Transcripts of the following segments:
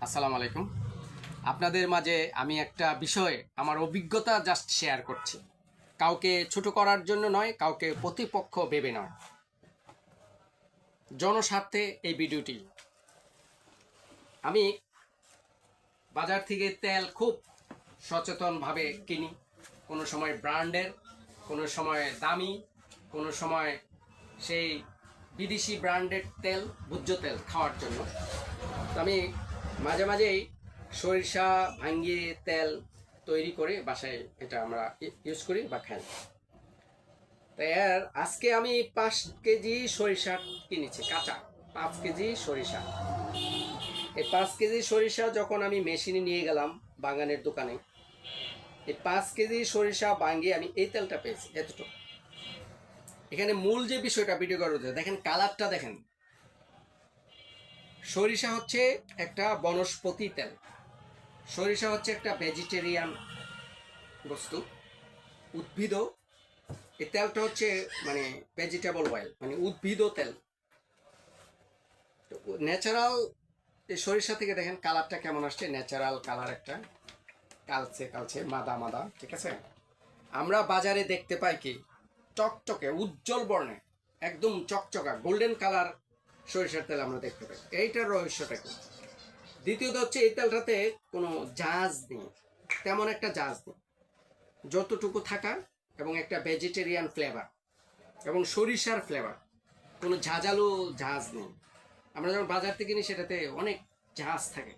আসসালামু আলাইকুম। আপনাদের মাঝে আমি একটা বিষয়ে আমার অভিজ্ঞতা জাস্ট শেয়ার করছি। কাউকে ছোট করার জন্য নয়, কাউকে প্রতিপক্ষ ভেবে নয়, জনস্বার্থে এই ভিডিওটি। আমি বাজার থেকে তেল খুব সচেতনভাবে কিনি। কোনো সময় ব্র্যান্ডের, কোনো সময় দামি, কোনো সময় সেই বিদেশি ব্র্যান্ডের তেল, ভোজ্য তেল খাওয়ার জন্য। তো আমি মাঝে মাঝেই সরিষা ভাঙ্গিয়ে তেল তৈরি করে বাসায় এটা আমরা ইউজ করি বা খাই। তাই আজকে আমি 5 কেজি সরিষা কিনেছি কাঁচা। 5 কেজি সরিষা। এই 5 কেজি সরিষা যখন আমি মেশিনে নিয়ে গেলাম বাগানের দোকানে, এই 5 কেজি সরিষা ভাঙ্গিয়ে আমি এই তেলটা পেয়েছি এতটুকু। এখানে মূল যে বিষয়টা ভিডিও করার দেখেন, কালারটা দেখেন। সরিষা হচ্ছে একটা বনস্পতি তেল। সরিষা হচ্ছে একটা ভেজিটেরিয়ান বস্তু, উদ্ভিদ। এই তেলটা হচ্ছে মানে ভেজিটেবল অয়েল, মানে উদ্ভিদ তেল। ন্যাচারাল এই সরিষা থেকে দেখেন কালারটা কেমন আসছে, ন্যাচারাল কালার একটা, কালচে কালচে মাদা মাদা, ঠিক আছে। আমরা বাজারে দেখতে পাই কি চকচকে উজ্জ্বল বর্ণে একদম চকচকা গোল্ডেন কালার সরিষার তেল আমরা দেখতে পাই। এইটার রহস্যটা কি? দ্বিতীয়ত হচ্ছে এই তেলটাতে কোনো ঝাঁজ নেই, তেমন একটা ঝাঁজ নেই, যতটুকু থাকা, এবং একটা ভেজিটেরিয়ান ফ্লেভার এবং সরিষার ফ্লেভার, কোনো ঝাঁঝালো ঝাঁজ নেই। আমরা যখন বাজার থেকে কিনি সেটাতে অনেক ঝাঁজ থাকে।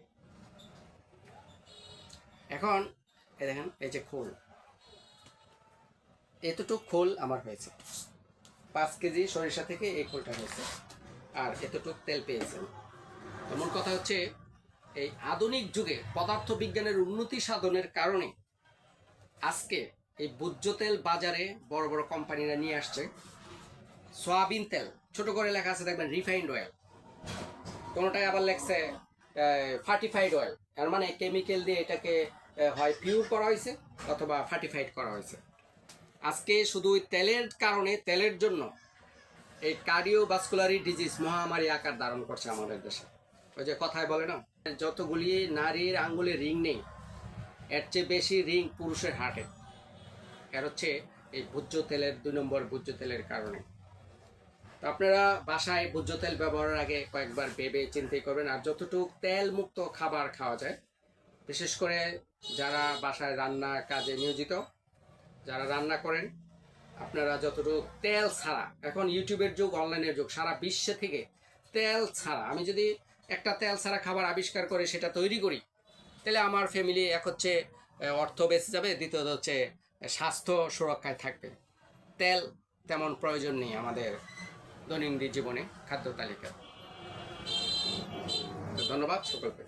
এখন এই দেখেন, এই যে খোল, এতটুকু খোল আমার হয়েছে 5 কেজি সরিষা থেকে, এই খোলটা হয়েছে, আর এতটুকু তেল পেয়েছেন। এমন কথা হচ্ছে এই আধুনিক যুগে পদার্থ বিজ্ঞানের উন্নতি সাধনের কারণে আজকে এই ভোজ্য তেল বাজারে বড় বড় কোম্পানিরা নিয়ে আসছে। সয়াবিন তেল ছোট করে লেখা আছে দেখবেন রিফাইন্ড অয়েল, কোনোটায় আবার লেখছে ফার্টিফাইড অয়েল। এর মানে কেমিক্যাল দিয়ে এটাকে হয় পিউর করা হয়েছে অথবা ফার্টিফাইড করা হয়েছে। আজকে শুধু তেলের কারণে, তেলের জন্য এই কার্ডিওভাস্কুলারি ডিজিজ মহামারী আকার ধারণ করছে আমাদের দেশে। ওই যে কথায় বলে না, যতগুলি নারীর আঙ্গুলে রিং নেই, এর চেয়ে বেশি রিং পুরুষের হার্টে। এর হচ্ছে এই ভোজ্য তেলের, 2 নম্বর ভোজ্য তেলের কারণে। তো আপনারা বাসায় ভোজ্য তেল ব্যবহারের আগে কয়েকবার ভেবে চিন্তাই করবেন। আর যতটুকু তেল মুক্ত খাবার খাওয়া যায়, বিশেষ করে যারা বাসায় রান্না কাজে নিয়োজিত, যারা রান্না করেন, আপনারা যতটুকু তেল ছাড়া, এখন ইউটিউবের যুগ, অনলাইনের যুগ, সারা বিশ্বে থেকে তেল ছাড়া, আমি যদি একটা তেল ছাড়া খাবার আবিষ্কার করে সেটা তৈরি করি, তাহলে আমার ফ্যামিলি এক হচ্ছে অর্থ বেঁচে যাবে, দ্বিতীয়ত হচ্ছে স্বাস্থ্য সুরক্ষায় থাকবে। তেল তেমন প্রয়োজন নেই আমাদের দৈনন্দিন জীবনে, খাদ্য তালিকা। ধন্যবাদ সকলকে।